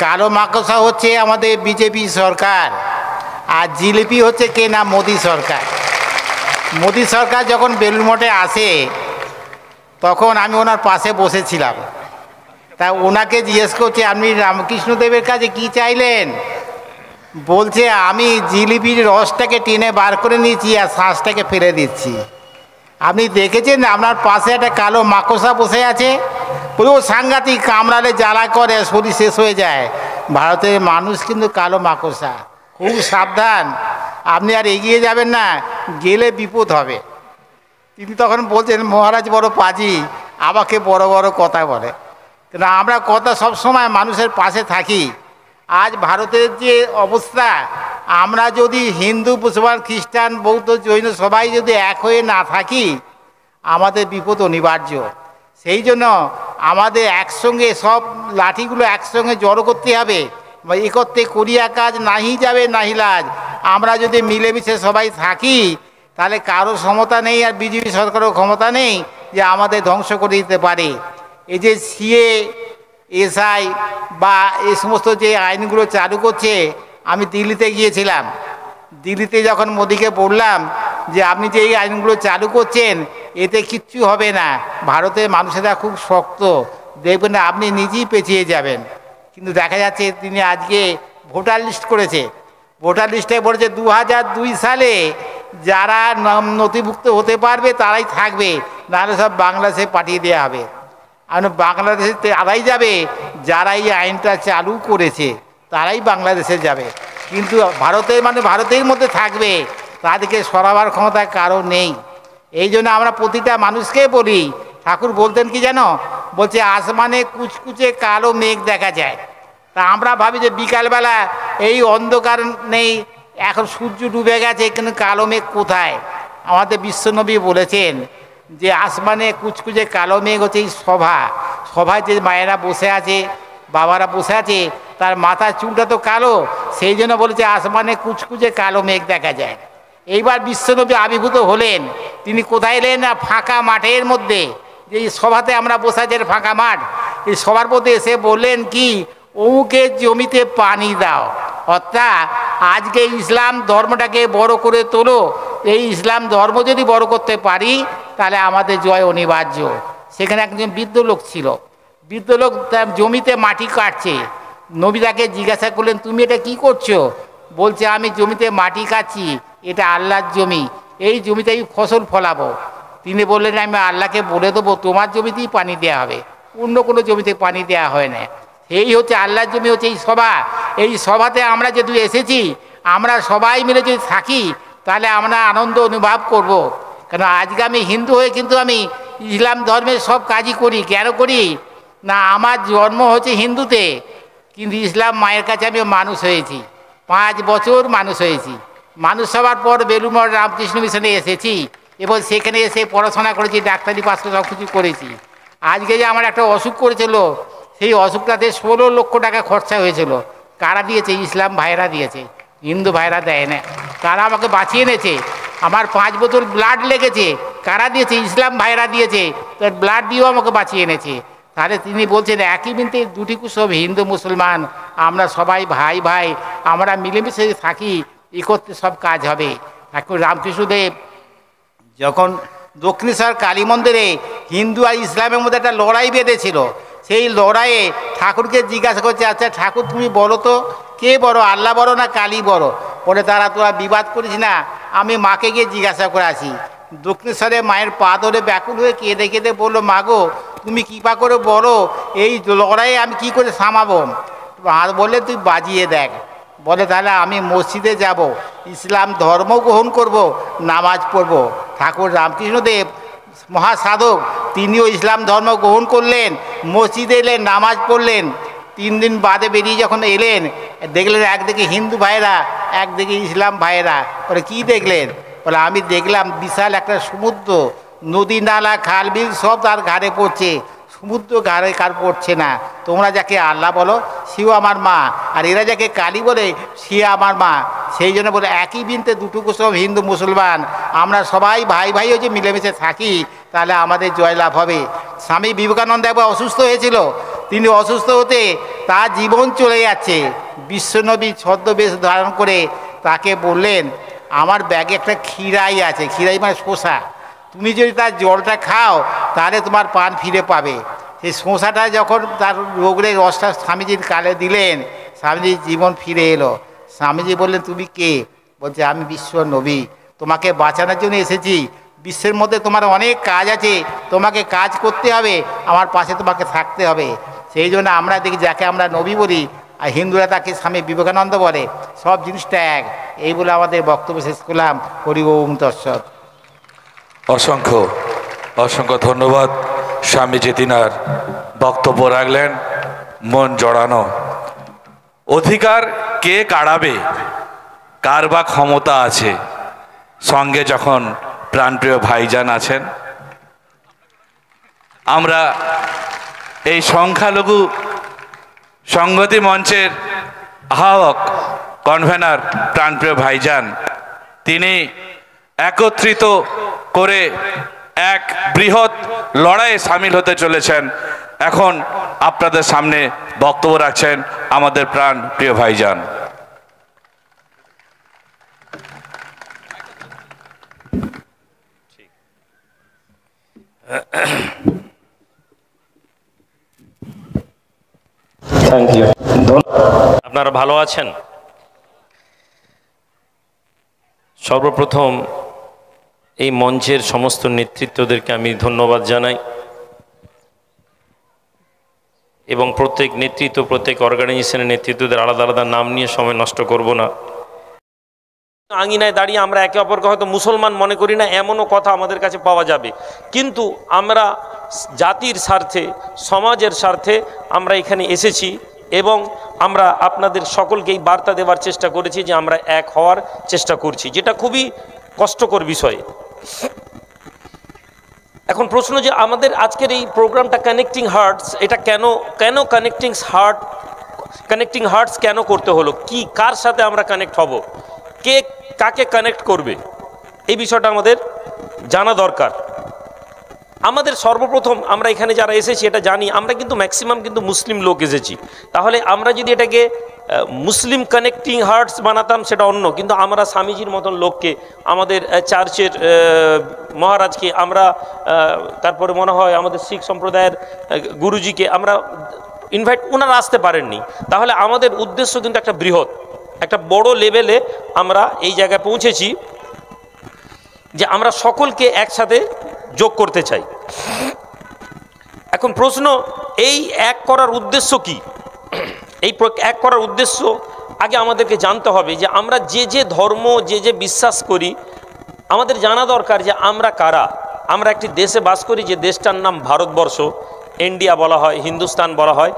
কালো মাকড়সা হচ্ছে আমাদের বিজেপি সরকার, আর জিলিপি হচ্ছে কে না মোদি সরকার। মোদি সরকার যখন বেলুড় মঠে আসে তখন আমি ওনার পাশে বসেছিলাম। তা ওনাকে জিজ্ঞেস করছে আপনি রামকৃষ্ণদেবের কাছে কি চাইলেন? বলছে আমি জিলিপির রসটাকে টেনে বার করে নিয়েছি আর শ্বাসটাকে ফেলে দিচ্ছি। আপনি দেখেছেন আপনার পাশে একটা কালো মাকড়সা বসে আছে, পুরো সাংঘাতিক, কামড়ালে জ্বালা করে, শরীর শেষ হয়ে যায়। ভারতের মানুষ কিন্তু কালো মাকড়সা, খুব সাবধান, আপনি আর এগিয়ে যাবেন না, গেলে বিপদ হবে। তিনি তখন বলছেন মহারাজ বড় পাজি, আমাকে বড় বড় কথা বলে, কিন্তু আমরা কথা সবসময় মানুষের পাশে থাকি। আজ ভারতের যে অবস্থা, আমরা যদি হিন্দু মুসলমান খ্রিস্টান বৌদ্ধ জৈন সবাই যদি এক হয়ে না থাকি, আমাদের বিপদ অনিবার্য। সেই জন্য আমাদের একসঙ্গে সব লাঠিগুলো একসঙ্গে জড়ো করতে হবে। এ করতে করিয়া কাজ নাহি যাবে নাহি লাজ। আমরা যদি মিলেমিশে সবাই থাকি তাহলে কারো ক্ষমতা নেই, আর বিজেপি সরকারও ক্ষমতা নেই যে আমাদের ধ্বংস করে দিতে পারে। এই যে সিএ এসআই বা এই সমস্ত যে আইনগুলো চালু করছে, আমি দিল্লিতে গিয়েছিলাম। দিল্লিতে যখন মোদিকে বললাম যে আপনি যে এই আইনগুলো চালু করছেন এতে কিচ্ছু হবে না, ভারতের মানুষেরা খুব শক্ত, দেখবেন না আপনি নিজেই পেছিয়ে যাবেন। কিন্তু দেখা যাচ্ছে তিনি আজকে ভোটার লিস্ট করেছে। ভোটার লিস্টে বলেছে 2002 সালে যারা নথিভুক্ত হতে পারবে তারাই থাকবে, নাহলে সব বাংলাদেশে পাঠিয়ে দেওয়া হবে। আর বাংলাদেশে তারাই যাবে যারা এই আইনটা চালু করেছে, তারাই বাংলাদেশে যাবে। কিন্তু ভারতের ভারতের মধ্যে থাকবে, তাদেরকে সরাবার ক্ষমতা কারো নেই। এই জন্য আমরা প্রতিটা মানুষকে বলি, ঠাকুর বলতেন কি জানো, বলছে আসমানে কুচকুচে কালো মেঘ দেখা যায়। তা আমরা ভাবি যে বিকালবেলা এই অন্ধকার নেই, এখন সূর্য ডুবে গেছে, কিন্তু কালো মেঘ কোথায়? আমাদের বিশ্বনবী বলেছেন যে আসমানে কুচকুচে কালো মেঘ হচ্ছে এই সভায় যে মায়েরা বসে আছে, বাবারা বসে আছে, তার মাথার চুলটা তো কালো, সেই জন্য বলেছে আসমানে কুচকুচে কালো মেঘ দেখা যায়। এইবার বিশ্বনবী আবির্ভূত হলেন, তিনি কোথায় এলেন না ফাঁকা মাঠের মধ্যে, যে এই সভাতে আমরা বসে আছি ফাঁকা মাঠ, এই সবার মধ্যে এসে বললেন কি অমুকের জমিতে পানি দাও। অর্থাৎ আজকে ইসলাম ধর্মটাকে বড় করে তোলো, এই ইসলাম ধর্ম যদি বড় করতে পারি তাহলে আমাদের জয় অনিবার্য। সেখানে একজন বৃদ্ধ লোক ছিল, বৃদ্ধ লোক তার জমিতে মাটি কাটছে। নবী তাকে জিজ্ঞাসা করলেন তুমি এটা কি করছো? বলছে আমি জমিতে মাটি কাটছি, এটা আল্লাহর জমি, এই জমিতে আমি ফসল ফলাবো। তিনি বললেন আমি আল্লাহকে বলে দেবো তোমার জমিতেই পানি দেওয়া হবে, অন্য কোনো জমিতে পানি দেওয়া হয় না। এই হচ্ছে আল্লাহর জমি, হচ্ছে এই সভা। এই সভাতে আমরা যদি এসেছি, আমরা সবাই মিলে যদি থাকি তাহলে আমরা আনন্দ অনুভব করব। কেন আজকে আমি হিন্দু হয়ে কিন্তু আমি ইসলাম ধর্মের সব কাজই করি। কেন করি না, আমার জন্ম হচ্ছে হিন্দুতে, কিন্তু ইসলাম মায়ের কাছে আমি মানুষ হয়েছি, 5 বছর মানুষ হয়েছি। মানুষ হওয়ার পর বেলুড় মঠ রামকৃষ্ণ মিশনে এসেছি এবং সেখানে এসে পড়াশোনা করেছি, ডাক্তারি পাস সব কিছু করেছি। আজকে যে আমার একটা অসুখ করেছিল, সেই অসুখটাতে 16 লক্ষ টাকা খরচা হয়েছিল। কারা দিয়েছে? ইসলাম ভাইরা দিয়েছে, হিন্দু ভাইরা দেয় না। তারা আমাকে বাঁচিয়ে এনেছে। আমার 5 বোতল ব্লাড লেগেছে, কারা দিয়েছে? ইসলাম ভাইরা দিয়েছে, তার ব্লাড দিয়েও আমাকে বাঁচিয়ে এনেছে। তাহলে তিনি বলছেন একই বিনতে দুটি কুসব, হিন্দু মুসলমান আমরা সবাই ভাই ভাই, আমরা মিলেমিশে থাকি, এ করতে সব কাজ হবে। ঠাকুর রামকৃষ্ণদেব যখন দক্ষিণেশ্বর কালী মন্দিরে হিন্দু আর ইসলামের মধ্যে একটা লড়াই বেঁধেছিল, সেই লড়াইয়ে ঠাকুরকে জিজ্ঞাসা করছে আচ্ছা ঠাকুর তুমি বলো তো কে বড়, আল্লাহ বড় না কালী বড়? বলে তোরা বিবাদ করিস না, আমি মাকে গিয়ে জিজ্ঞাসা করে আসি। দক্ষিণেশ্বরে মায়ের পা ধরে ব্যাকুল হয়ে কেঁদে কেঁদে বললো মা গো তুমি কৃপা করে বলো এই লড়াইয়ে আমি কি করে থামাবো? আর বললে তুই বাজিয়ে দেখ। বলে তাহলে আমি মসজিদে যাব, ইসলাম ধর্ম গ্রহণ করব, নামাজ পড়ব। ঠাকুর রামকৃষ্ণদেব মহাসাধক, তিনিও ইসলাম ধর্ম গ্রহণ করলেন, মসজিদে এলেন, নামাজ পড়লেন। 3 দিন বাদে বেরিয়ে যখন এলেন, দেখলেন একদিকে হিন্দু ভাইরা, একদিকে ইসলাম ভাইরা। বলে কী দেখলেন? বলে আমি দেখলাম বিশাল একটা সমুদ্র, নদী নালা খাল বিল সব তার ঘাড়ে পড়ছে, সমুদ্র ঘাড়ে কার পড়ছে না। তোমরা যাকে আল্লাহ বলো সেও আমার মা, আর এরা যাকে কালী বলে সে আমার মা। সেই জন্য বলে একই বিনতে দুটুকু সব হিন্দু মুসলমান, আমরা সবাই ভাই ভাই হয়ে যে মিলেমিশে থাকি তাহলে আমাদের জয়লাভ হবে। স্বামী বিবেকানন্দ একবার অসুস্থ হয়েছিল, তিনি অসুস্থ হতে তার জীবন চলে যাচ্ছে। বিশ্বনবী ছদ্মবেশ ধারণ করে তাকে বললেন, আমার ব্যাগে একটা ক্ষীরাই আছে, ক্ষীরাই মানে শসা, তুমি যদি তার জলটা খাও তাহলে তোমার প্রাণ ফিরে পাবে। সেই শসাটা যখন তার রোগের রসটা স্বামীজির কালে দিলেন, স্বামীজির জীবন ফিরে এলো। স্বামীজি বললেন, তুমি কে? বলছে, আমি বিশ্ব নবী, তোমাকে বাঁচানোর জন্য এসেছি। বিশ্বের মধ্যে তোমার অনেক কাজ আছে, তোমাকে কাজ করতে হবে, আমার পাশে তোমাকে থাকতে হবে। সেই জন্য আমরা দেখি যাকে আমরা নবী বলি, আর হিন্দুরা তাকে স্বামী বিবেকানন্দ বলে, সব জিনিসটা এক। এই বলে আমাদের বক্তব্য শেষ করলাম। হরি ওম তৎসৎ। অসংখ্য অসংখ্য ধন্যবাদ। স্বামীজি তিনার বক্তব্য রাখলেন মন জড়ানো। অধিকার কে কাড়াবে, কার বা ক্ষমতা আছে, সঙ্গে যখন প্রাণপ্রিয় ভাইজান আছেন। আমরা এই সংখ্যালঘু সংহতি মঞ্চের আহ্বায়ক কনভেনার প্রাণপ্রিয় ভাইজান, তিনি একত্রিত করে এক বৃহৎ লড়াইয়ে সামিল হতে চলেছেন। এখন আপনাদের সামনে বক্তব্য রাখছেন আমাদের প্রাণ প্রিয় ভাইজান। Thank you. আপনারা ভালো আছেন? সর্বপ্রথম এই মঞ্চের সমস্ত নেতৃত্বদেরকে আমি ধন্যবাদ জানাই, এবং প্রত্যেক নেতৃত্ব, প্রত্যেক অর্গানাইজেশনের নেতৃত্বদের আলাদা আলাদা নাম নিয়ে সময় নষ্ট করব না। আঙিনায় দাঁড়িয়ে আমরা একে অপরকে হয়তো মুসলমান মনে করি না, এমনও কথা আমাদের কাছে পাওয়া যাবে, কিন্তু আমরা জাতির স্বার্থে, সমাজের স্বার্থে আমরা এখানে এসেছি, এবং আমরা আপনাদের সকলকে এই বার্তা দেওয়ার চেষ্টা করেছি যে আমরা এক হওয়ার চেষ্টা করছি, যেটা খুবই কষ্টকর বিষয়। এখন প্রশ্ন যে আমাদের আজকের এই প্রোগ্রামটা কানেক্টিং হার্টস, এটা কেন কানেক্টিং হার্টস কেন করতে হলো, কি কার সাথে আমরা কানেক্ট হব, কে কাকে কানেক্ট করবে, এই বিষয়টা আমাদের জানা দরকার। আমাদের সর্বপ্রথম আমরা এখানে যারা এসেছি এটা জানি, আমরা কিন্তু ম্যাক্সিমাম কিন্তু মুসলিম লোক এসেছি। তাহলে আমরা যদি এটাকে মুসলিম কানেক্টিং হার্টস বানাতাম সেটা অন্য, কিন্তু আমরা স্বামীজির মতন লোককে, আমাদের চার্চের মহারাজকে, আমরা তারপরে মনে হয় আমাদের শিখ সম্প্রদায়ের গুরুজিকে আমরা ইনভাইট, ওনারা আসতে পারেননি। তাহলে আমাদের উদ্দেশ্য কিন্তু একটা বৃহৎ, একটা বড় লেভেলে আমরা এই জায়গায় পৌঁছেছি যে আমরা সকলকে একসাথে যোগ করতে চাই। এখন প্রশ্ন, এই এক করার উদ্দেশ্য কি? এই এক করার উদ্দেশ্য আগে আমাদেরকে জানতে হবে যে আমরা যে ধর্ম, যে বিশ্বাস করি, আমাদের জানা দরকার যে আমরা কারা। আমরা একটি দেশে বাস করি, যে দেশটার নাম ভারতবর্ষ, ইন্ডিয়া বলা হয়, হিন্দুস্তান বলা হয়।